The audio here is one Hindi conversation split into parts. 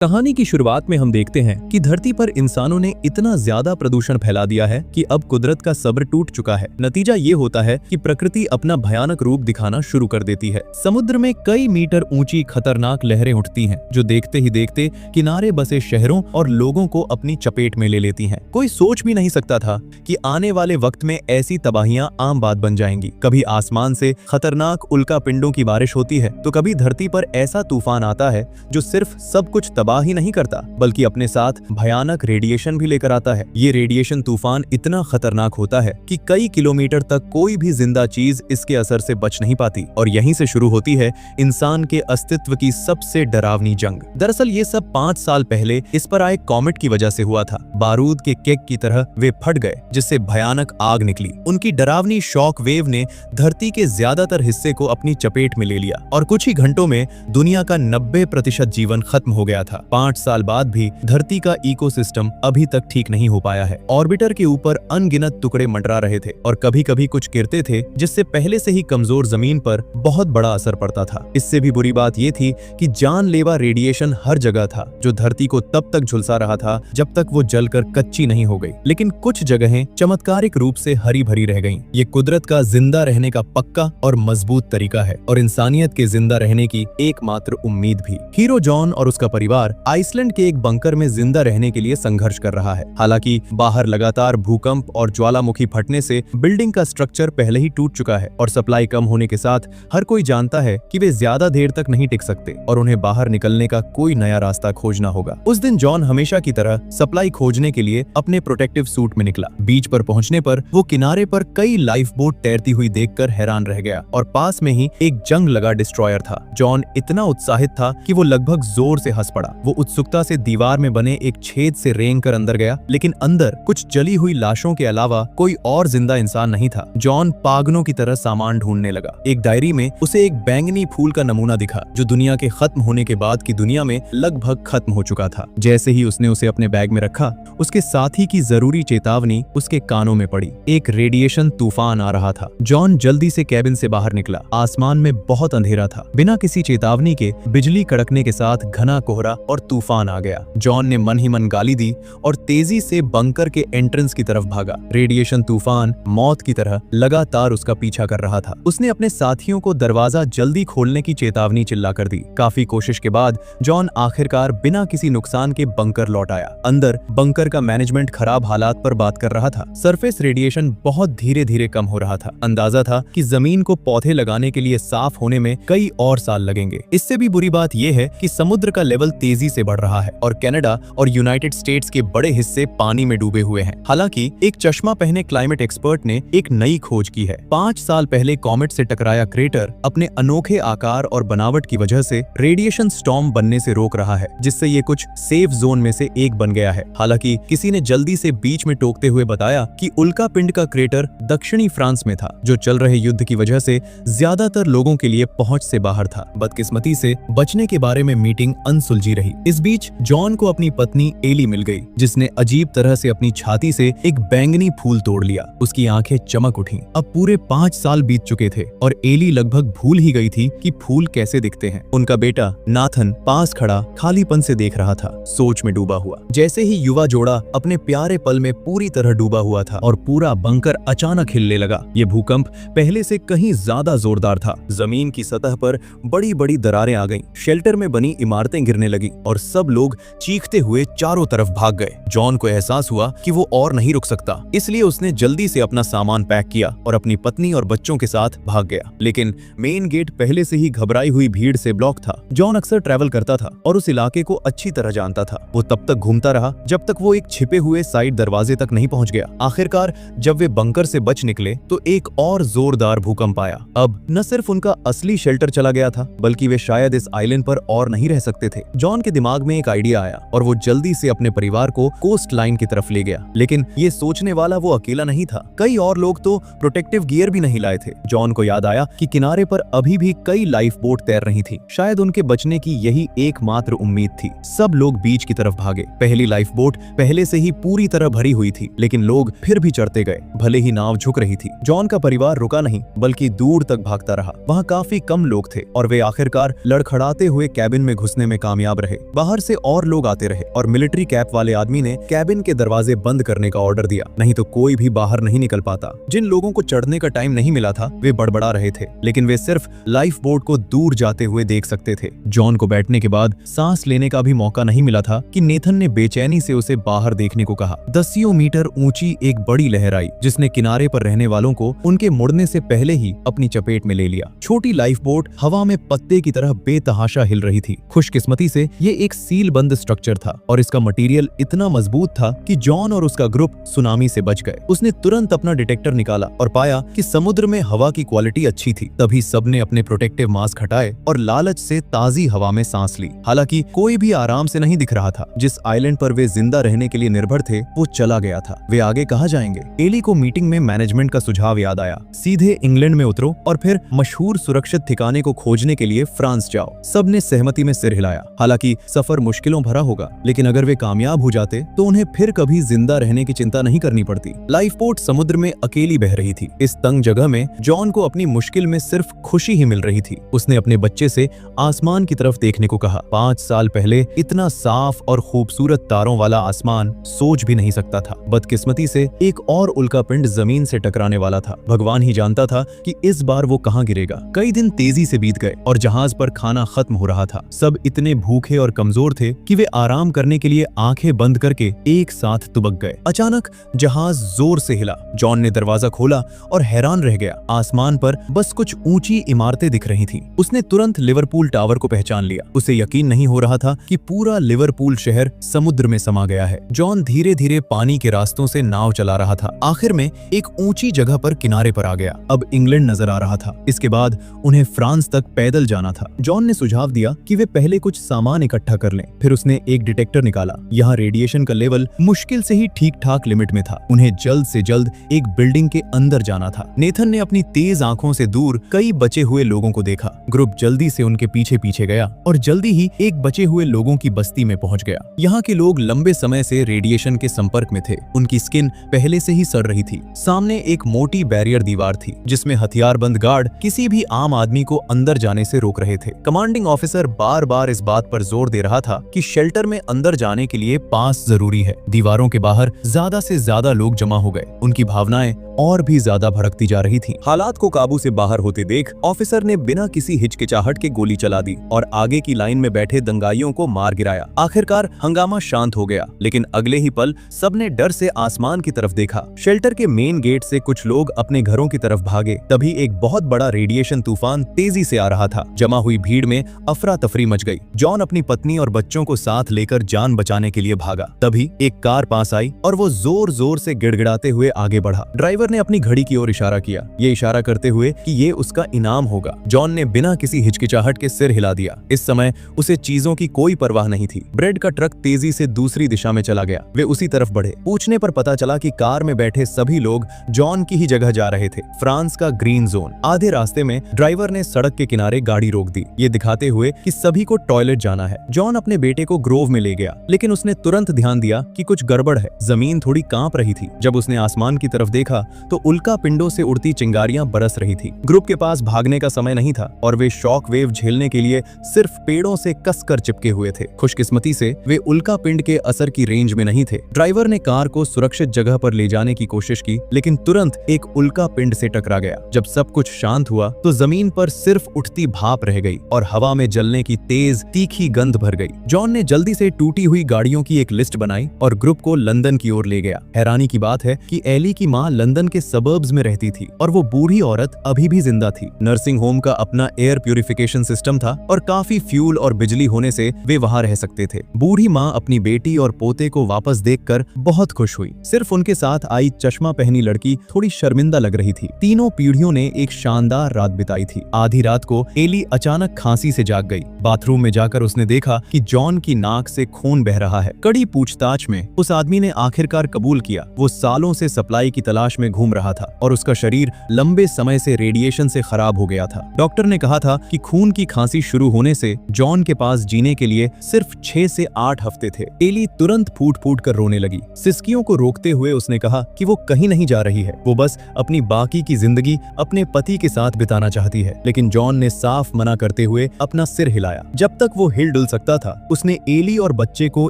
कहानी की शुरुआत में हम देखते हैं कि धरती पर इंसानों ने इतना ज्यादा प्रदूषण फैला दिया है कि अब कुदरत का सब्र टूट चुका है। नतीजा ये होता है कि प्रकृति अपना भयानक रूप दिखाना शुरू कर देती है। समुद्र में कई मीटर ऊंची खतरनाक लहरें उठती हैं, जो देखते ही देखते किनारे बसे शहरों और लोगों को अपनी चपेट में ले लेती हैं। कोई सोच भी नहीं सकता था कि आने वाले वक्त में ऐसी तबाहियां आम बात बन जाएंगी। कभी आसमान से खतरनाक उल्का पिंडों की बारिश होती है, तो कभी धरती पर ऐसा तूफान आता है जो सिर्फ सब कुछ तबाह ही नहीं करता, बल्कि अपने साथ भयानक रेडिएशन भी लेकर आता है। ये रेडिएशन तूफान इतना खतरनाक होता है कि कई किलोमीटर तक कोई भी जिंदा चीज इसके असर से बच नहीं पाती, और यहीं से शुरू होती है इंसान के अस्तित्व की सबसे डरावनी जंग। दरअसल ये सब 5 साल पहले इस पर आए कॉमेट की वजह से हुआ था। बारूद के केक की तरह वे फट गए, जिससे भयानक आग निकली। उनकी डरावनी शॉक वेव ने धरती के ज्यादातर हिस्से को अपनी चपेट में ले लिया, और कुछ ही घंटों में दुनिया का 90% जीवन खत्म हो गया था। 5 साल बाद भी धरती का इकोसिस्टम अभी तक ठीक नहीं हो पाया है। ऑर्बिटर के ऊपर अनगिनत टुकड़े मंडरा रहे थे, और कभी कभी कुछ गिरते थे, जिससे पहले से ही कमजोर जमीन पर बहुत बड़ा असर पड़ता था। इससे भी बुरी बात यह थी कि जानलेवा रेडिएशन हर जगह था, जो धरती को तब तक झुलसा रहा था जब तक वो जलकर कच्ची नहीं हो गई। लेकिन कुछ जगहें चमत्कारिक रूप से हरी भरी रह गईं। ये कुदरत का जिंदा रहने का पक्का और मजबूत तरीका है, और इंसानियत के जिंदा रहने की एकमात्र उम्मीद भी। हीरो जॉन और उसका परिवार आइसलैंड के एक बंकर में जिंदा रहने के लिए संघर्ष कर रहा है। हालांकि बाहर लगातार भूकंप और ज्वालामुखी फटने से बिल्डिंग का स्ट्रक्चर पहले ही टूट चुका है, और सप्लाई कम होने के साथ हर कोई जानता है कि वे ज्यादा देर तक नहीं टिक सकते, और उन्हें बाहर निकलने का कोई नया रास्ता खोजना होगा। उस दिन जॉन हमेशा की तरह सप्लाई खोजने के लिए अपने प्रोटेक्टिव सूट में निकला। बीच पर पहुंचने पर वो किनारे पर कई लाइफ बोट तैरती हुई देखकर हैरान रह गया, और पास में ही एक जंग लगा डिस्ट्रॉयर था। जॉन इतना उत्साहित था कि वो लगभग जोर से हंस पड़ा। वो उत्सुकता से दीवार में बने एक छेद से रेंग कर अंदर गया, लेकिन अंदर कुछ जली हुई लाशों के अलावा कोई और जिंदा इंसान नहीं था। जॉन पागलों की तरह सामान ढूंढने लगा। एक डायरी में उसे एक बैंगनी फूल का नमूना दिखा, जो दुनिया के खत्म होने के बाद की दुनिया में लगभग खत्म हो चुका था। जैसे ही उसने उसे अपने बैग में रखा, उसके साथी की जरूरी चेतावनी उसके कानों में पड़ी। एक रेडिएशन तूफान आ रहा था। जॉन जल्दी से कैबिन से बाहर निकला। आसमान में बहुत अंधेरा था। बिना किसी चेतावनी के बिजली कड़कने के साथ घना कोहरा और तूफान आ गया। जॉन ने मन ही मन गाली दी और तेजी से बंकर के एंट्रेंस की तरफ भागा। रेडिएशन तूफान मौत की तरह लगातार उसका पीछा कर रहा था। उसने अपने साथियों को दरवाजा जल्दी खोलने की चेतावनी चिल्लाकर दी। काफी कोशिश के बाद जॉन आखिरकार बिना किसी नुकसान के बंकर लौट आया। अंदर बंकर का मैनेजमेंट खराब हालात पर बात कर रहा था। सरफेस रेडिएशन बहुत धीरे धीरे कम हो रहा था। अंदाजा था कि जमीन को पौधे लगाने के लिए साफ होने में कई और साल लगेंगे। इससे भी बुरी बात यह है कि समुद्र का लेवल तेजी से बढ़ रहा है, और कनाडा और यूनाइटेड स्टेट्स के बड़े हिस्से पानी में डूबे हुए हैं। हालांकि एक चश्मा पहने क्लाइमेट एक्सपर्ट ने एक नई खोज की है। 5 साल पहले कॉमेट से टकराया क्रेटर अपने अनोखे आकार और बनावट की वजह से रेडिएशन स्टॉर्म बनने से रोक रहा है, जिससे ये कुछ सेफ जोन में से एक बन गया है। हालांकि किसी ने जल्दी से बीच में टोकते हुए बताया कि उल्का पिंड का क्रेटर दक्षिणी फ्रांस में था, जो चल रहे युद्ध की वजह से ज्यादातर लोगों के लिए पहुंच से बाहर था। बदकिस्मती से बचने के बारे में मीटिंग अनसुलझी रही। इस बीच जॉन को अपनी पत्नी एली मिल गई, जिसने अजीब तरह से अपनी छाती से एक बैंगनी फूल तोड़ लिया। उसकी आंखें चमक उठीं। अब पूरे 5 साल बीत चुके थे, और एली लगभग भूल ही गई थी कि फूल कैसे दिखते हैं। उनका बेटा नाथन पास खड़ा खालीपन से देख रहा था, सोच में डूबा हुआ। जैसे ही युवा जोड़ा अपने प्यारे पल में पूरी तरह डूबा हुआ था, और पूरा बंकर अचानक हिलने लगा। ये भूकंप पहले से कहीं ज्यादा जोरदार था। जमीन की सतह पर बड़ी बड़ी दरारें आ गईं। शेल्टर में बनी इमारतें गिरने लगी, और सब लोग चीखते हुए चारों तरफ भाग गए। जॉन को एहसास हुआ कि वो और नहीं रुक सकता, इसलिए उसने जल्दी से अपना सामान पैक किया और अपनी पत्नी और बच्चों के साथ भाग गया। लेकिन मेन गेट पहले से ही घबराई हुई भीड़ से ब्लॉक था। जॉन अक्सर ट्रैवल करता था और उस इलाके को अच्छी तरह जानता था। वो तब तक घूमता रहा जब तक वो एक छिपे हुए साइड दरवाजे तक नहीं पहुंच गया। आखिरकार जब वे बंकर से बच निकले, तो एक और जोरदार भूकंप आया। अब न सिर्फ उनका असली शेल्टर चला गया था, बल्कि वे शायद इस आइलैंड पर और नहीं रह सकते थे। जॉन के दिमाग में एक आइडिया आया, और वो जल्दी से अपने परिवार को कोस्ट लाइन की तरफ ले गया। लेकिन ये सोचने वाला वो अकेला नहीं था। कई और लोग तो प्रोटेक्टिव गियर भी नहीं लाए थे। जॉन को याद आया कि किनारे पर अभी भी कई लाइफ बोट तैर रही थी। शायद उनके बचने की यही एकमात्र उम्मीद थी। सब लोग बीच की तरफ भागे। पहली लाइफ बोट पहले से ही पूरी तरह भरी हुई थी, लेकिन लोग फिर भी चढ़ते गए, भले ही नाव झुक रही थी। जॉन का परिवार रुका नहीं, बल्कि दूर तक भागता रहा। वहाँ काफी कम लोग थे, और वे आखिरकार लड़खड़ाते हुए कैबिन में घुसने में कामयाब रहे। रहे। बाहर से और लोग आते रहे और मिलिट्री कैप वाले आदमी ने कैबिन के दरवाजे बंद करने का ऑर्डर दिया, नहीं तो कोई भी बाहर नहीं निकल पाता। जिन लोगों को चढ़ने का टाइम नहीं मिला था वे बड़बड़ा रहे थे, लेकिन वे सिर्फ लाइफ बोट को दूर जाते हुए देख सकते थे। जॉन को बैठने के बाद सांस लेने का भी मौका नहीं मिला था कि नेथन ने बेचैनी से उसे बाहर देखने को कहा। 10 मीटर ऊंची एक बड़ी लहर आई जिसने किनारे पर रहने वालों को उनके मुड़ने से पहले ही अपनी चपेट में ले लिया। छोटी लाइफ बोट हवा में पत्ते की तरह बेतहाशा हिल रही थी। खुशकिस्मती से ये एक सील बंद स्ट्रक्चर था और इसका मटेरियल इतना मजबूत था कि जॉन और उसका ग्रुप सुनामी से बच गए। उसने तुरंत अपना डिटेक्टर निकाला और पाया कि समुद्र में हवा की क्वालिटी अच्छी थी। तभी सबने अपने प्रोटेक्टिव मास्क हटाए और लालच से ताजी हवा में सांस ली। हालांकि कोई भी आराम से नहीं दिख रहा था। जिस आइलैंड पर वे जिंदा रहने के लिए निर्भर थे वो चला गया था। वे आगे कहाँ जाएंगे? एली को मीटिंग में मैनेजमेंट का सुझाव याद आया, सीधे इंग्लैंड में उतरो और फिर मशहूर सुरक्षित ठिकाने को खोजने के लिए फ्रांस जाओ। सबने सहमति में सिर हिलाया। हालांकि सफर मुश्किलों भरा होगा, लेकिन अगर वे कामयाब हो जाते तो उन्हें फिर कभी जिंदा रहने की चिंता नहीं करनी पड़ती। लाइफ बोट समुद्र में अकेली बह रही थी। इस तंग जगह में जॉन को अपनी मुश्किल में सिर्फ खुशी ही मिल रही थी। उसने अपने बच्चे से आसमान की तरफ देखने को कहा। 5 साल पहले इतना साफ और खूबसूरत तारों वाला आसमान सोच भी नहीं सकता था। बदकिस्मती से एक और उल्कापिंड जमीन से टकराने वाला था। भगवान ही जानता था कि इस बार वो कहां गिरेगा। कई दिन तेजी से बीत गए और जहाज पर खाना खत्म हो रहा था। सब इतने भूखे और कमजोर थे कि वे आराम करने के लिए आंखें बंद करके एक साथ तुबक गए। अचानक जहाज जोर से हिला। जॉन ने दरवाजा खोला और हैरान रह गया। आसमान पर बस कुछ ऊंची इमारतें दिख रही थीं। उसने तुरंत लिवरपूल टावर को पहचान लिया। उसे यकीन नहीं हो रहा था कि पूरा लिवरपूल शहर समुद्र में समा गया है। जॉन धीरे धीरे पानी के रास्तों से नाव चला रहा था। आखिर में एक ऊंची जगह पर किनारे पर आ गया। अब इंग्लैंड नजर आ रहा था। इसके बाद उन्हें फ्रांस तक पैदल जाना था। जॉन ने सुझाव दिया कि वे पहले कुछ सामान इकट्ठा कर लें। फिर उसने एक डिटेक्टर निकाला। यहाँ रेडिएशन का लेवल मुश्किल से ही ठीक ठाक लिमिट में था। उन्हें जल्द से जल्द एक बिल्डिंग के अंदर जाना था। नेथन ने अपनी तेज आंखों से दूर कई बचे हुए लोगों को देखा। ग्रुप जल्दी से उनके पीछे पीछे गया और जल्दी ही एक बचे हुए लोगों की बस्ती में पहुंच गया। यहाँ के लोग लंबे समय से रेडिएशन के संपर्क में थे। उनकी स्किन पहले से ही सड़ रही थी। सामने एक मोटी बैरियर दीवार थी जिसमें हथियारबंद गार्ड किसी भी आम आदमी को अंदर जाने से रोक रहे थे। कमांडिंग ऑफिसर बार बार इस बात पर जोर दे रहा था कि शेल्टर में अंदर जाने के लिए पास जरूरी है। दीवारों के बाहर ज्यादा से ज्यादा लोग जमा हो गए। उनकी भावनाएं और भी ज्यादा भड़कती जा रही थीं। हालात को काबू से बाहर होते देख ऑफिसर ने बिना किसी हिचकिचाहट के गोली चला दी और आगे की लाइन में बैठे दंगाइयों को मार गिराया। आखिरकार हंगामा शांत हो गया, लेकिन अगले ही पल सबने डर से आसमान की तरफ देखा। शेल्टर के मेन गेट से कुछ लोग अपने घरों की तरफ भागे। तभी एक बहुत बड़ा रेडिएशन तूफान तेजी से आ रहा था। जमा हुई भीड़ में अफरा तफरी मच गई। जॉन अपनी पत्नी और बच्चों को साथ लेकर जान बचाने के लिए भागा। तभी एक कार पास आई और वो जोर जोर से गिड़गिड़ाते हुए आगे बढ़ा। ड्राइवर ने अपनी घड़ी की ओर इशारा किया, ये इशारा करते हुए कि ये उसका इनाम होगा। जॉन ने बिना किसी हिचकिचाहट के सिर हिला दिया। इस समय उसे चीजों की कोई परवाह नहीं थी। ब्रेड का ट्रक तेजी से दूसरी दिशा में चला गया। वे उसी तरफ बढ़े। पूछने पर पता चला कि कार में बैठे सभी लोग जॉन की ही जगह जा रहे थे, फ्रांस का ग्रीन जोन। आधे रास्ते में ड्राइवर ने सड़क के किनारे गाड़ी रोक दी, ये दिखाते हुए कि सभी को टॉयलेट जाना है। जॉन अपने बेटे को ग्रोव में ले गया, लेकिन उसने तुरंत ध्यान दिया कि कुछ गड़बड़ है। जमीन थोड़ी कांप रही थी। जब उसने आसमान की तरफ देखा तो उल्का पिंडों से उड़ती चिंगारियां बरस रही थी। ग्रुप के पास भागने का समय नहीं था और वे शॉक वेव झेलने के लिए सिर्फ पेड़ों से कसकर चिपके हुए थे। खुशकिस्मती से वे उल्का पिंड के असर की रेंज में नहीं थे। ड्राइवर ने कार को सुरक्षित जगह पर ले जाने की कोशिश की, लेकिन तुरंत एक उल्का पिंड से टकरा गया। जब सब कुछ शांत हुआ तो जमीन पर सिर्फ उठती भाप रह गई और हवा में जलने की तेज तीखी गंध भर गई। जॉन ने जल्दी से टूटी हुई गाड़ियों की एक लिस्ट बनाई और ग्रुप को लंदन की ओर ले गया। हैरानी की बात है कि एली की मां लंदन के सबर्ब्स में रहती थी और वो बूढ़ी औरत अभी भी जिंदा थी। नर्सिंग होम का अपना एयर प्यूरिफिकेशन सिस्टम था और काफी फ्यूल और बिजली होने से वे वहां रह सकते थे। बूढ़ी माँ अपनी बेटी और पोते को वापस देखकर बहुत खुश हुई। सिर्फ उनके साथ आई चश्मा पहनी लड़की थोड़ी शर्मिंदा लग रही थी। तीनों पीढ़ियों ने एक शानदार रात बिताई थी। आधी रात को एली अचानक खांसी से जाग गई। बाथरूम में जाकर उसने देखा कि जॉन की नाक से खून बह रहा है। कड़ी पूछताछ में उस आदमी ने आखिरकार कबूल किया वो सालों से सप्लाई की तलाश में में घूम रहा था और उसका शरीर लंबे समय से रेडिएशन से खराब हो गया था। डॉक्टर ने कहा था कि खून की खांसी शुरू होने से जॉन के पास जीने के लिए सिर्फ 6 से 8 हफ्ते थे। एली तुरंत फूट फूट कर रोने लगी। सिसकियों को रोकते हुए उसने कहा कि वो कहीं नहीं जा रही है, वो बस अपनी बाकी की जिंदगी अपने पति के साथ बिताना चाहती है। लेकिन जॉन ने साफ मना करते हुए अपना सिर हिलाया। जब तक वो हिल डुल सकता था, उसने एली और बच्चे को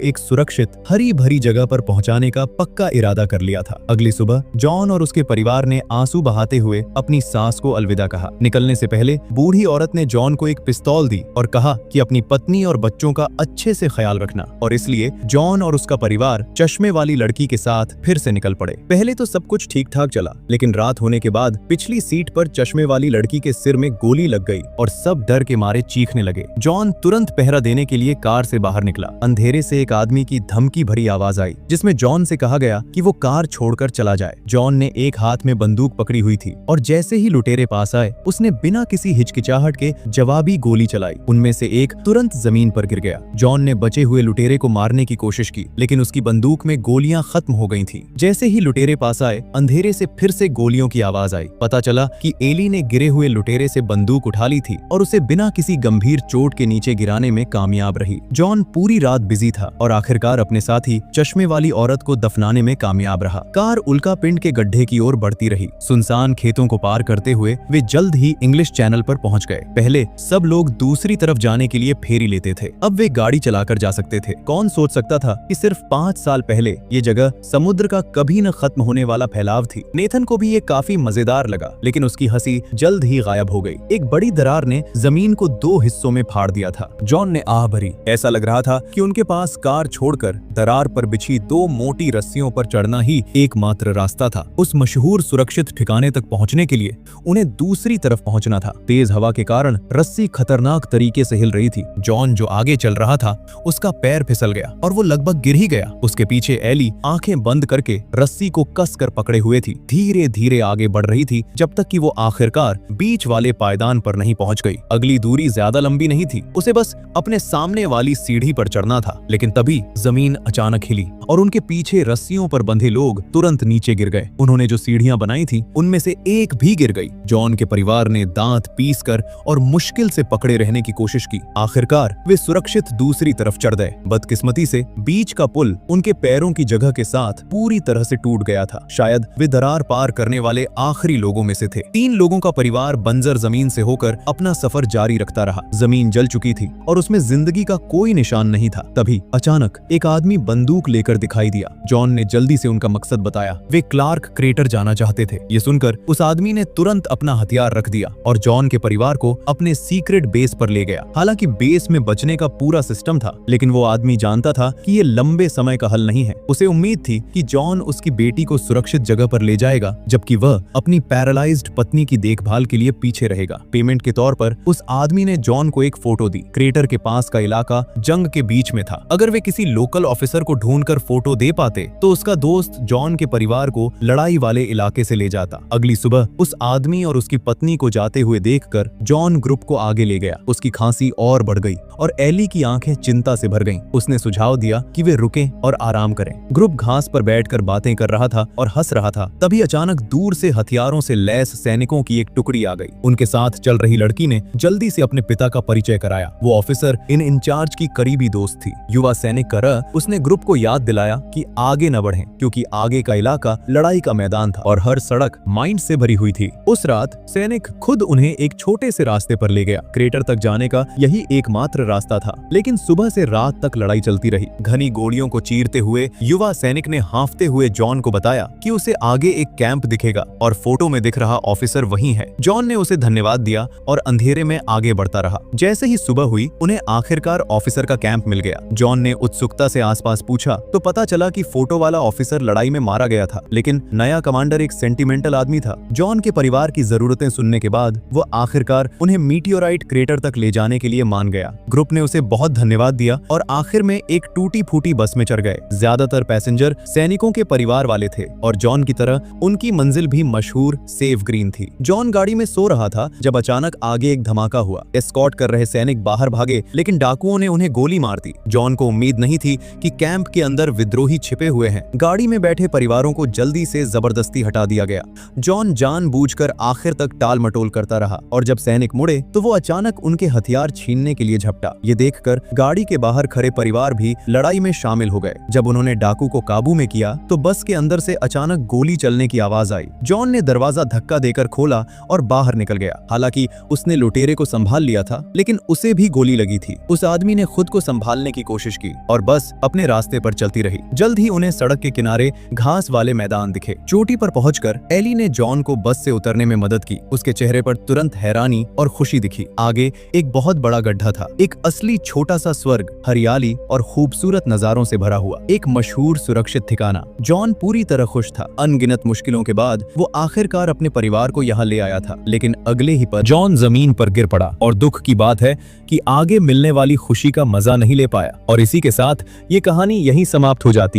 एक सुरक्षित हरी भरी जगह पर पहुंचाने का पक्का इरादा कर लिया था। अगली सुबह जॉन और उसके परिवार ने आंसू बहाते हुए अपनी सास को अलविदा कहा। निकलने से पहले बूढ़ी औरत ने जॉन को एक पिस्तौल दी और कहा कि अपनी पत्नी और बच्चों का अच्छे से ख्याल रखना, और इसलिए जॉन और उसका परिवार चश्मे वाली लड़की के साथ फिर से निकल पड़े। पहले तो सब कुछ ठीक ठाक चला, लेकिन रात होने के बाद पिछली सीट पर चश्मे वाली लड़की के सिर में गोली लग गई और सब डर के मारे चीखने लगे। जॉन तुरंत पहरा देने के लिए कार से बाहर निकला। अंधेरे से एक आदमी की धमकी भरी आवाज आई, जिसमें जॉन से कहा गया कि वो कार छोड़कर चला जाए। जॉन ने एक हाथ में बंदूक पकड़ी हुई थी और जैसे ही लुटेरे पास आए, उसने बिना किसी हिचकिचाहट के जवाबी गोली चलाई। उनमें से एक तुरंत जमीन पर गिर गया। जॉन ने बचे हुए लुटेरे को मारने की कोशिश की, लेकिन उसकी बंदूक में गोलियां खत्म हो गई थीं। जैसे ही लुटेरे पास आए, अंधेरे से फिर से गोलियों की आवाज आई। पता चला कि एली ने गिरे हुए लुटेरे से बंदूक उठा ली थी और उसे बिना किसी गंभीर चोट के नीचे गिराने में कामयाब रही। जॉन पूरी रात बिजी था और आखिरकार अपने साथी चश्मे वाली औरत को दफनाने में कामयाब रहा। कार उल्कापिंड के गड्ढे की ओर बढ़ती रही। सुनसान खेतों को पार करते हुए वे जल्द ही इंग्लिश चैनल पर पहुंच गए। पहले सब लोग दूसरी तरफ जाने के लिए फेरी लेते थे, अब वे गाड़ी चलाकर जा सकते थे। कौन सोच सकता था कि सिर्फ 5 साल पहले ये जगह समुद्र का कभी न खत्म होने वाला फैलाव थी। नेथन को भी ये काफी मजेदार लगा, लेकिन उसकी हंसी जल्द ही गायब हो गई। एक बड़ी दरार ने जमीन को 2 हिस्सों में फाड़ दिया था। जॉन ने आह भरी। ऐसा लग रहा था कि उनके पास कार छोड़कर दरार पर बिछी 2 मोटी रस्सियों पर चढ़ना ही एकमात्र रास्ता था। उस मशहूर सुरक्षित ठिकाने तक पहुंचने के लिए उन्हें दूसरी तरफ पहुंचना था। तेज हवा के कारण रस्सी खतरनाक तरीके से हिल रही थी। जॉन जो आगे चल रहा था, उसका पैर फिसल गया और वो लगभग गिर ही गया। उसके पीछे एली आंखें बंद करके रस्सी को कस कर पकड़े हुए थी। धीरे धीरे आगे बढ़ रही थी, जब तक कि वो आखिरकार बीच वाले पायदान पर नहीं पहुंच गई। अगली दूरी ज्यादा लंबी नहीं थी, उसे बस अपने सामने वाली सीढ़ी पर चढ़ना था। लेकिन तभी जमीन अचानक हिली और उनके पीछे रस्सियों पर बंधे लोग तुरंत नीचे गिर गए। उन्होंने जो सीढ़ियां बनाई थी, उनमें से एक भी गिर गई। जॉन के परिवार ने दांत पीस कर और मुश्किल से पकड़े रहने की कोशिश की। आखिरकार वे सुरक्षित दूसरी तरफ चढ़ गए। बदकिस्मती से बीच का पुल उनके पैरों की जगह के साथ पूरी तरह से टूट गया था। शायद वे दरार पार करने वाले आखिरी लोगों में से थे। 3 लोगों का परिवार बंजर जमीन से होकर अपना सफर जारी रखता रहा। जमीन जल चुकी थी और उसमें जिंदगी का कोई निशान नहीं था। तभी अचानक एक आदमी बंदूक लेकर दिखाई दिया। जॉन ने जल्दी से उनका मकसद बताया। वे क्लार्क क्रेटर जाना चाहते थे। ये सुनकर उस आदमी ने तुरंत अपना हथियार रख दिया और जॉन के परिवार को अपने सीक्रेट बेस पर ले गया। हालांकि बेस में बचने का पूरा सिस्टम था, लेकिन वो आदमी जानता था कि ये लंबे समय का हल नहीं है। उसे उम्मीद थी कि जॉन उसकी बेटी को सुरक्षित जगह पर ले जाएगा, जबकि वह अपनी पैरालाइज्ड पत्नी की देखभाल के लिए पीछे रहेगा। पेमेंट के तौर पर उस आदमी ने जॉन को एक फोटो दी। क्रेटर के पास का इलाका जंग के बीच में था। अगर वे किसी लोकल ऑफिसर को ढूंढकर फोटो दे पाते, तो उसका दोस्त जॉन के परिवार को लड़ाई वाले इलाके से ले जाता। अगली सुबह उस आदमी और उसकी पत्नी को जाते हुए देखकर जॉन ग्रुप को आगे ले गया। उसकी खांसी और बढ़ गई और एली की आंखें चिंता से भर गईं। उसने सुझाव दिया कि वे रुकें और आराम करें। ग्रुप घास पर बैठकर बातें कर रहा था और हंस रहा था। तभी अचानक दूर से हथियारों से लैस सैनिकों की एक टुकड़ी आ गई। उनके साथ चल रही लड़की ने जल्दी से अपने पिता का परिचय कराया। वो ऑफिसर इन इंचार्ज की करीबी दोस्त थी। युवा सैनिक करह उसने ग्रुप को याद दिलाया कि आगे न बढ़ें, क्योंकि आगे का इलाका लड़ाई का मैदान था और हर सड़क माइंड से भरी हुई थी। उस रात सैनिक खुद उन्हें एक छोटे से रास्ते पर ले गया। क्रेटर तक जाने का यही एकमात्र रास्ता था, लेकिन सुबह से रात तक लड़ाई चलती रही। घनी गोलियों को चीरते हुए युवा सैनिक ने हांफते हुए जॉन को बताया कि उसे आगे एक कैंप दिखेगा और फोटो में दिख रहा ऑफिसर वही है। जॉन ने उसे धन्यवाद दिया और अंधेरे में आगे बढ़ता रहा। जैसे ही सुबह हुई, उन्हें आखिरकार ऑफिसर का कैंप मिल गया। जॉन ने उत्सुकता से आसपास पूछा तो पता चला कि फोटो वाला ऑफिसर लड़ाई में मारा गया था, लेकिन नया कमांडर एक सेंटिमेंटल आदमी था। जॉन के परिवार की जरूरतें सुनने के बाद वो आखिरकार उन्हें मीटियोराइट क्रेटर तक ले जाने के लिए मान गया। ग्रुप ने उसे बहुत धन्यवाद दिया और आखिर में एक टूटी फूटी बस में चढ़ गए। ज्यादातर पैसेंजर सैनिकों के परिवार वाले थे और जॉन की तरह उनकी मंजिल भी मशहूर सेफ ग्रीन थी। जॉन गाड़ी में सो रहा था जब अचानक आगे एक धमाका हुआ। एस्कॉर्ट कर रहे सैनिक बाहर भागे, लेकिन डाकुओं ने उन्हें गोली मार दी। जॉन को उम्मीद नहीं थी कि कैंप के अंदर विद्रोही छिपे हुए हैं। गाड़ी में बैठे परिवारों को जल्दी से जबरदस्ती हटा दिया गया। जॉन जानबूझकर आखिर तक टाल मटोल करता रहा और जब सैनिक मुड़े तो वो अचानक उनके हथियार छीनने के लिए झपटा। ये देखकर गाड़ी के बाहर खड़े परिवार भी लड़ाई में शामिल हो गए। जब उन्होंने डाकू को काबू में किया तो बस के अंदर से अचानक गोली चलने की आवाज आई। जॉन ने दरवाजा धक्का देकर खोला और बाहर निकल गया। हालांकि उसने लुटेरे को संभाल लिया था, लेकिन उसे भी गोली लगी थी। उस आदमी ने खुद को संभालने की कोशिश की और बस अपने रास्ते पर चलती रही। जल्द ही उन्हें सड़क के किनारे घास वाले मैदान दिखे। चोटी पर पहुंचकर एली ने जॉन को बस से उतरने में मदद की। उसके चेहरे पर तुरंत हैरानी और खुशी दिखी। आगे एक बहुत बड़ा गड्ढा था, एक असली छोटा सा स्वर्ग, हरियाली और खूबसूरत नजारों से भरा हुआ, एक मशहूर सुरक्षित ठिकाना। जॉन पूरी तरह खुश था। अनगिनत मुश्किलों के बाद वो आखिरकार अपने परिवार को यहाँ ले आया था, लेकिन अगले ही पल जॉन जमीन पर गिर पड़ा और दुख की बात है कि आगे मिलने वाली खुशी का मजा नहीं ले पाया। और इसी के साथ ये कहानी यहीं समाप्त हो जाती है।